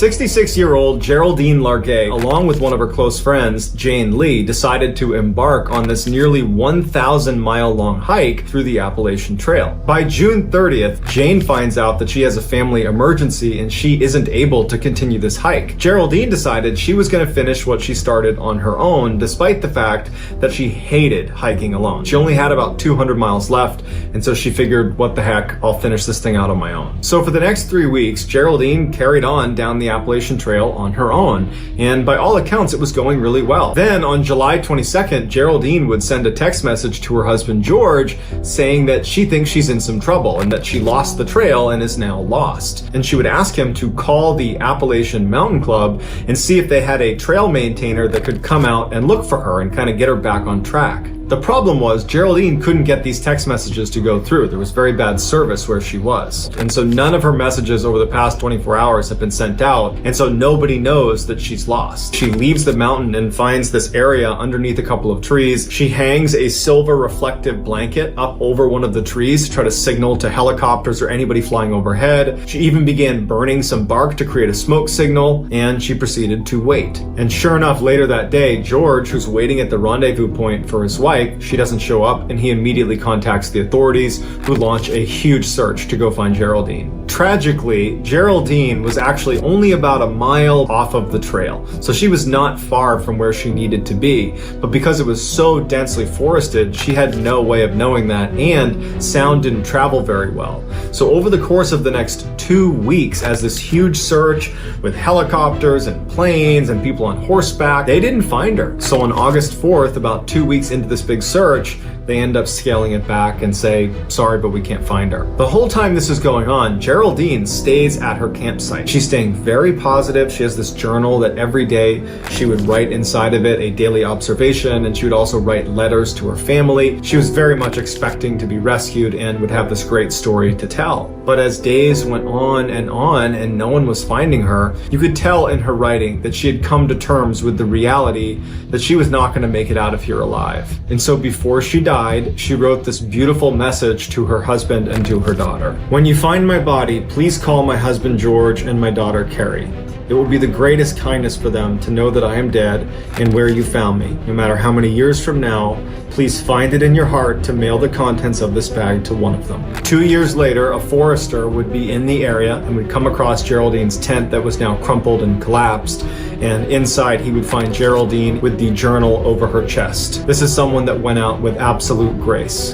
66-year-old Geraldine Largay, along with one of her close friends, Jane Lee, decided to embark on this nearly 1,000-mile-long hike through the Appalachian Trail. By June 30th, Jane finds out that she has a family emergency and she isn't able to continue this hike. Geraldine decided she was going to finish what she started on her own, despite the fact that she hated hiking alone. She only had about 200 miles left, and so she figured, what the heck, I'll finish this thing out on my own. So for the next 3 weeks, Geraldine carried on down the Appalachian Trail on her own, and by all accounts it was going really well. Then on July 22nd, Geraldine would send a text message to her husband George saying that she thinks she's in some trouble and that she lost the trail and is now lost. And she would ask him to call the Appalachian Mountain Club and see if they had a trail maintainer that could come out and look for her and kind of get her back on track. The problem was Geraldine couldn't get these text messages to go through. There was very bad service where she was. And so none of her messages over the past 24 hours have been sent out, and so nobody knows that she's lost. She leaves the mountain and finds this area underneath a couple of trees. She hangs a silver reflective blanket up over one of the trees to try to signal to helicopters or anybody flying overhead. She even began burning some bark to create a smoke signal, and she proceeded to wait. And sure enough, later that day, George, who's waiting at the rendezvous point for his wife, she doesn't show up, and he immediately contacts the authorities, who launch a huge search to go find Geraldine. Tragically, Geraldine was actually only about a mile off of the trail, so she was not far from where she needed to be, but because it was so densely forested, she had no way of knowing that, and sound didn't travel very well. So over the course of the next 2 weeks, as this huge search with helicopters and planes and people on horseback, they didn't find her. So on August 4th, about 2 weeks into this big search, they end up scaling it back and say, sorry, but we can't find her. The whole time this is going on, Geraldine stays at her campsite. She's staying very positive. She has this journal that every day she would write inside of it a daily observation, and she would also write letters to her family. She was very much expecting to be rescued and would have this great story to tell. But as days went on and no one was finding her, you could tell in her writing that she had come to terms with the reality that she was not going to make it out of here alive. And so before she died, she wrote this beautiful message to her husband and to her daughter. When you find my body, please call my husband George and my daughter Carrie. It will be the greatest kindness for them to know that I am dead and where you found me. No matter how many years from now, please find it in your heart to mail the contents of this bag to one of them. 2 years later, a forester would be in the area and would come across Geraldine's tent that was now crumpled and collapsed. And inside, he would find Geraldine with the journal over her chest. This is someone that went out with absolute grace.